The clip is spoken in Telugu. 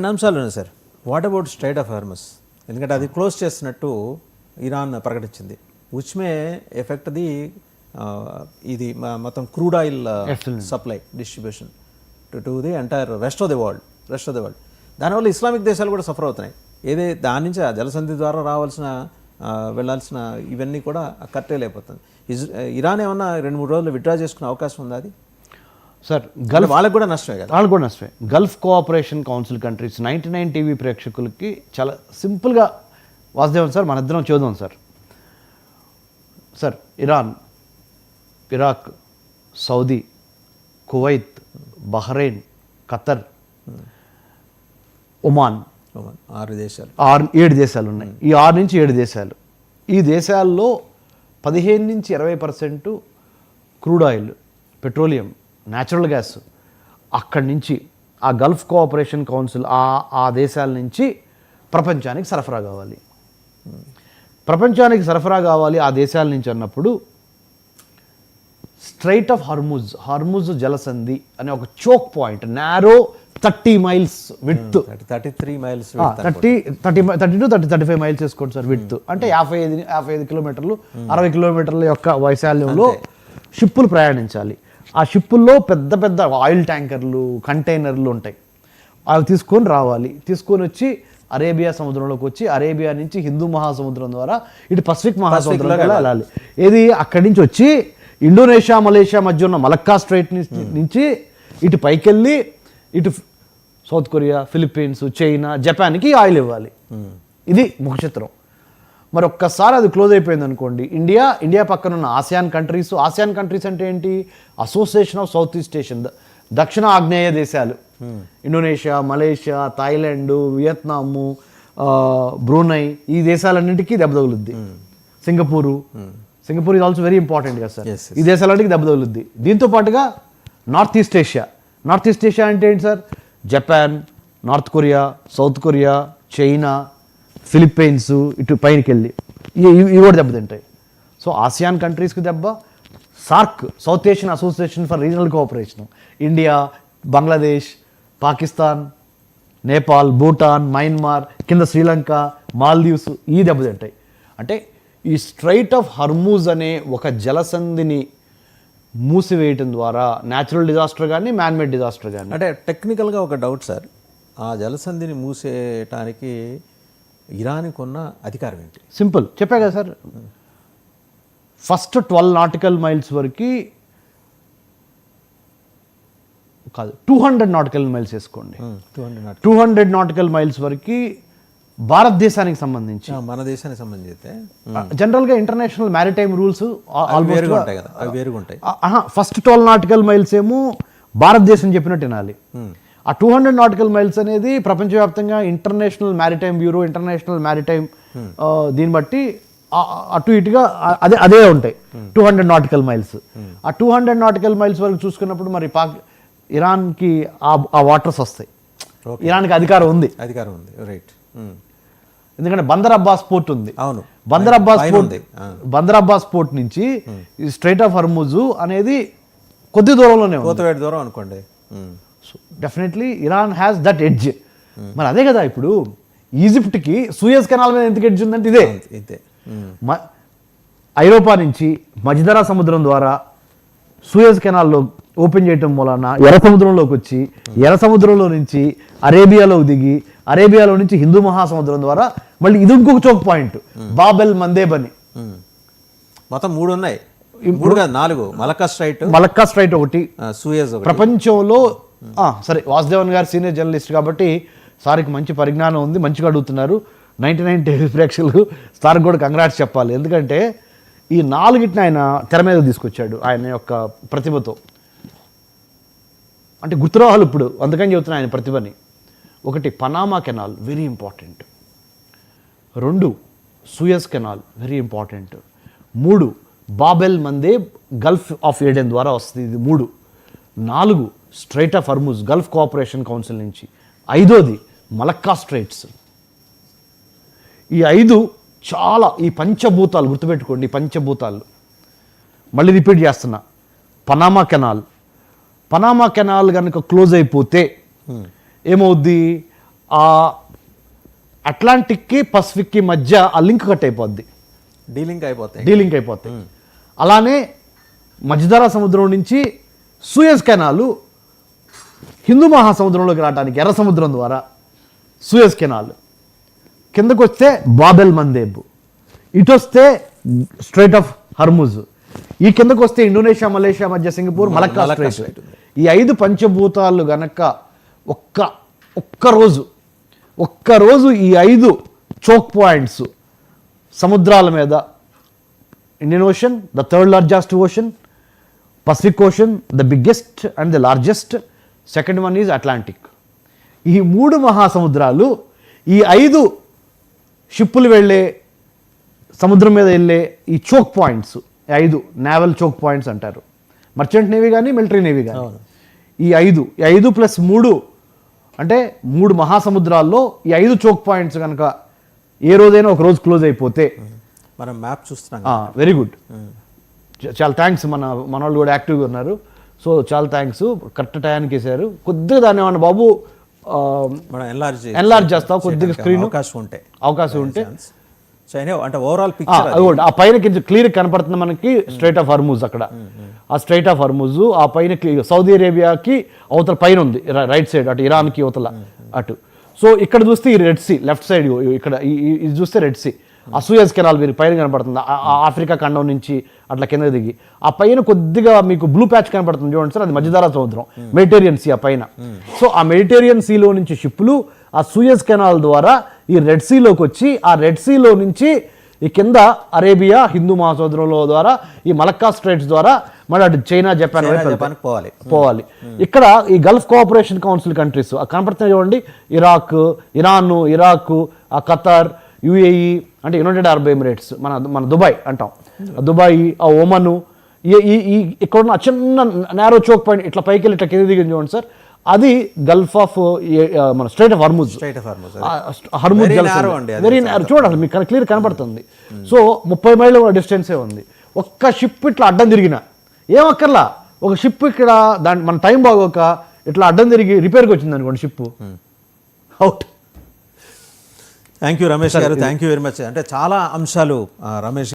రెండు అంశాలు ఉన్నాయి sir. What about strait of Hormuz? ఎందుకంటే అది క్లోజ్ చేస్తున్నట్టు ఇరాన్ ప్రకటించింది, విచ్ మే ఎఫెక్ట్ ది ఇది మొత్తం crude oil supply distribution to the entire rest of the world. దానివల్ల ఇస్లామిక్ దేశాలు కూడా సఫర్ అవుతున్నాయి. దాని నుంచి ఆ జలసంధి ద్వారా వెళ్ళాల్సిన ఇవన్నీ కూడా కట్టేలేకపోతుంది. ఇరాన్ ఏమన్నా 2-3 రోజులు విత్డ్రా చేసుకునే అవకాశం ఉందా? అది సార్ వాళ్ళకి కూడా నష్టమే కదా. వాళ్ళకి కూడా నష్టమే. Gulf Cooperation council countries 99 TV ప్రేక్షకులకి చాలా సింపుల్గా వాసుదేవన్ సార్ మన ఇద్దరం చూద్దాం sir. Sir Iran, Iraq, Saudi, Kuwait, Bahrain, Qatar, Oman 7 దేశాలు ఉన్నాయి. ఈ 6 నుంచి 7 దేశాలు. ఈ దేశాల్లో 15-20% crude oil, petroleum, natural gas అక్కడి నుంచి ఆ గల్ఫ్ కోఆపరేషన్ కౌన్సిల్ ఆ దేశాల నుంచి ప్రపంచానికి సరఫరా కావాలి. ఆ దేశాల నుంచి అన్నప్పుడు స్ట్రైట్ ఆఫ్ హర్ముజ్ జలసంధి అనే ఒక choke point, narrow 30 miles width, 33 miles, 35 miles వేసుకోండి సార్ విడ్త్. అంటే 55 కిలోమీటర్లు, 60 కిలోమీటర్ల యొక్క వైశాల్యంలో షిప్పులు ప్రయాణించాలి. ఆ షిప్పుల్లో పెద్ద పెద్ద ఆయిల్ ట్యాంకర్లు, కంటైనర్లు ఉంటాయి. అవి తీసుకొని రావాలి. తీసుకొని వచ్చి అరేబియా సముద్రంలోకి వచ్చి అరేబియా నుంచి హిందూ మహాసముద్రం ద్వారా ఇటు పసిఫిక్ మహాసముద్రంలో వెళ్ళాలి. ఏది అక్కడి నుంచి వచ్చి ఇండోనేషియా, మలేషియా మధ్య ఉన్న మలక్కా స్ట్రైట్ నుంచి ఇటు పైకెళ్ళి ఇటు సౌత్ కొరియా, ఫిలిప్పీన్స్, చైనా, జపాన్కి ఆయిల్ ఇవ్వాలి. ఇది ముఖ చిత్రం. మరి ఒక్కసారి అది క్లోజ్ అయిపోయింది అనుకోండి, ఇండియా పక్కన ఉన్న ఆసియాన్ కంట్రీస్ అంటే ఏంటి? Association of South East Asian, దక్షిణ ఆగ్నేయ దేశాలు, Indonesia, Malaysia, Thailand, Vietnam, Brunei, ఈ దేశాలన్నింటికీ దెబ్బ తగులుద్ది. Singapore is also very important కదా సార్. ఈ దేశాలన్నిటికీ దెబ్బ తగులుద్ది. దీంతో పాటుగా నార్త్ ఈస్ట్ ఏషియా అంటే ఏంటి sir? Japan, north Korea, south Korea, China, Philippines, ఇటు పైనకి వెళ్ళి ఇవి కూడా దెబ్బతింటాయి. సో ఆసియాన్ కంట్రీస్కి దెబ్బ, SAARC, south Asian association for regional cooperation, India, Bangladesh, Pakistan, Nepal, Bhutan, Myanmar, కింద శ్రీలంక, మాల్దీవ్స్, ఈ దెబ్బతింటాయి. అంటే ఈ స్ట్రైట్ ఆఫ్ హర్మూజ్ అనే ఒక జలసంధిని మూసివేయటం ద్వారా న్యాచురల్ డిజాస్టర్ కానీ మ్యాన్మేడ్ డిజాస్టర్ కానీ. అంటే టెక్నికల్గా ఒక డౌట్ సార్, ఆ జలసంధిని మూసేయటానికి ఇరాన్కి ఉన్న అధికారం ఏంటి? సింపుల్ చెప్పా కదా సార్. ఫస్ట్ 12 నాటికల్ మైల్స్ వరకు కాదు, 200 నాటికల్ మైల్స్ వేసుకోండి. 200 నాటికల్ మైల్స్ వరకు భారతదేశానికి సంబంధించి, మన దేశానికి సంబంధించి జనరల్గా ఇంటర్నేషనల్ మ్యారిటైమ్ రూల్స్ వేరుగుంటాయి. ఫస్ట్ 12 నాటికల్ మైల్స్ ఏమో భారతదేశం చెప్పినట్టు వినాలి. ఆ 200 నాటికల్ మైల్స్ అనేది ప్రపంచవ్యాప్తంగా international maritime bureau, international maritime దీన్ని బట్టి అటు ఇటుగా అదే ఉంటాయి 200 నాటికల్ మైల్స్. ఆ 200 నాటికల్ మైల్స్ వరకు చూసుకున్నప్పుడు మరి ఇరాన్కి ఆ వాటర్స్ వస్తాయి. ఇరాన్కి అధికారం ఉంది, రైట్. ఎందుకంటే బందర్ అబ్బాస్ పోర్ట్ ఉంది. అవును, బందర్ అబ్బాస్ పోర్ట్ నుంచి స్ట్రైట్ ఆఫ్ హర్ముజ్ అనేది కొద్ది దూరంలోనే ఉంది, దూరం అనుకోండి. Definitely Iran has that edge. మరి అదే కదా ఇప్పుడు ఈజిప్ట్కి సూయజ్ కెనాల్ మీద ఎందుకు ఎడ్జ్ ఉందంటే ఇదే. ఐరోపా నుంచి మధ్యధరా సముద్రం ద్వారా సూయజ్ కెనాల్లో ఓపెన్ చేయటం వలన ఎర్ర సముద్రంలోకి వచ్చి ఎర్ర సముద్రంలో నుంచి అరేబియాలోకి దిగి అరేబియాలో నుంచి హిందూ మహాసముద్రం ద్వారా మళ్ళీ ఇది ఇంకొక చోక్ పాయింట్, బాబెల్ మందేబ్ అని. మొత్తం 3 ఉన్నాయి, 4. మలక్కా స్ట్రైట్ ఒకటి, సూయజ్ ప్రపంచంలో. సరే, వాసుదేవన్ గారు సీనియర్ జర్నలిస్ట్ కాబట్టి సార్కి మంచి పరిజ్ఞానం ఉంది, మంచిగా అడుగుతున్నారు. 99 టీవీ ప్రేక్షకులు సార్కి కూడా కంగ్రాట్స్ చెప్పాలి. ఎందుకంటే ఈ 4గిటిని ఆయన తెర మీద తీసుకొచ్చాడు ఆయన యొక్క ప్రతిభతో. అంటే గుర్తురావాలి ఇప్పుడు, అందుకని చెబుతున్నా ఆయన ప్రతిభని. 1 Panama Canal very important, 2 Suez Canal very important, 3 Bab el Mandeb Gulf of Aden ద్వారా వస్తుంది, ఇది 3. 4 Strait of Hormuz Gulf Cooperation Council నుంచి, 5వది మలక్కా స్ట్రైట్స్. ఈ 5 చాలా, ఈ పంచభూతాలు గుర్తుపెట్టుకోండి, ఈ పంచభూతాలు మళ్ళీ రిపీట్ చేస్తున్నా. పనామా కెనాల్ కనుక క్లోజ్ అయిపోతే ఏమవుద్ది? ఆ అట్లాంటిక్కి పసిఫిక్కి మధ్య ఆ లింక్ కట్ అయిపోద్ది, డీలింక్ అయిపోతాయి. డీలింక్ అయిపోతాయి. అలానే మధ్యధరా సముద్రం నుంచి సూయజ్ కెనాలు హిందూ మహాసముద్రంలోకి రావడానికి ఎర్ర సముద్రం ద్వారా సూయజ్ కెనాల్, కిందకు వస్తే బాబెల్ మందేబ్, ఇటు వస్తే స్ట్రైట్ ఆఫ్ హర్ముజ్, ఈ కిందకు వస్తే ఇండోనేషియా మలేషియా మధ్య సింగపూర్ మలక్కా స్ట్రైట్. ఈ 5 పంచభూతాలు గనక ఒక్కరోజు ఈ 5 చోక్ పాయింట్స్ సముద్రాల మీద, Indian ocean the third largest ocean, Pacific ocean the biggest and the largest, second one is Atlantic. ఈ 3 మహాసముద్రాలు, ఈ 5 షిప్పులు వెళ్ళే సముద్రం మీద వెళ్ళే ఈ choke points, 5 naval choke points అంటారు. మర్చెంట్ నేవీ కానీ మిలిటరీ నేవీ కానీ ఈ 5 ప్లస్ 3 అంటే 3 మహాసముద్రాల్లో ఈ 5 చోక్ పాయింట్స్ కనుక ఏ రోజైనా ఒక రోజు క్లోజ్ అయిపోతే, మనం మ్యాప్ చూస్తున్నాం. వెరీ గుడ్, చాలా థ్యాంక్స్. మన వాళ్ళు కూడా యాక్టివ్గా ఉన్నారు. సో చాలా థ్యాంక్స్, కరెక్ట్ టైంకి వేసారు. కొద్దిగా దాన్ని ఏమన్నా బాబు మనం ఎన్లార్జ్ చేస్తాం కొద్దిగా స్క్రీన్, అవకాశం ఉంటే. సో అంటే ఓవరాల్ పిక్చర్ ఆ పైన క్లియర్ కనపడుతుంది మనకి స్ట్రైట్ ఆఫ్ హర్ముజ్. అక్కడ ఆ స్ట్రైట్ ఆఫ్ హర్ముజ్, ఆ పైన సౌదీ అరేబియాకి అవతల పైన ఉంది రైట్ సైడ్, అటు ఇరాన్కి అవతల అటు. సో ఇక్కడ చూస్తే ఈ రెడ్ సీ లెఫ్ట్ సైడ్, ఇక్కడ ఇది చూస్తే రెడ్ సీ, ఆ సూయజ్ కెనాల్ మీరు పైన కనపడుతుంది, ఆఫ్రికా ఖండం నుంచి అట్లా కింద దిగి ఆ పైన కొద్దిగా మీకు బ్లూ ప్యాచ్ కనపడుతుంది చూడండి సార్, అది మధ్యధరా సముద్రం, మెడిటేరియన్ సీ ఆ పైన. సో ఆ మెడిటేరియన్ సీలో నుంచి షిప్పులు ఆ సూయజ్ కెనాల్ ద్వారా ఈ రెడ్ సీలోకి వచ్చి, ఆ రెడ్ సీలో నుంచి ఈ కింద అరేబియా హిందూ మహాసముద్రంలో ద్వారా ఈ మలక్కా స్ట్రైట్స్ ద్వారా మరి అటు చైనా జపాన్ పోవాలి. ఇక్కడ ఈ గల్ఫ్ కోఆపరేషన్ కౌన్సిల్ కంట్రీస్ కనపడుతున్నాయి చూడండి, ఇరాక్, ఆ ఖతార్, యుఏఈ అంటే యునైటెడ్ అరబ్ ఎమిరేట్స్, మన దుబాయ్ అంటాం, దుబాయ్, ఆ ఒమను, ఇక్కడ ఉన్న చిన్న నేరో చోక్ పాయింట్ ఇట్లా పైకి వెళ్ళి ఇట్లా కింద దిగింది చూడండి సార్, అది గల్ఫ్ ఆఫ్ మన straight of Hormuz. Very narrow చూడండి, మీకు క్లియర్ కనపడుతుంది. సో 30 మైళ్ళ డిస్టెన్సే ఉంది. ఒక్క షిప్ ఇట్లా అడ్డం తిరిగిన ఏమక్కర్లా, ఒక షిప్ ఇక్కడ మన టైం బాగోక ఇట్లా అడ్డం తిరిగి రిపేర్కి వచ్చింది అనుకోండి, ship out. Thank you Ramesh గారు, థ్యాంక్ యూ వెరీ మచ్. అంటే చాలా అంశాలు రమేష్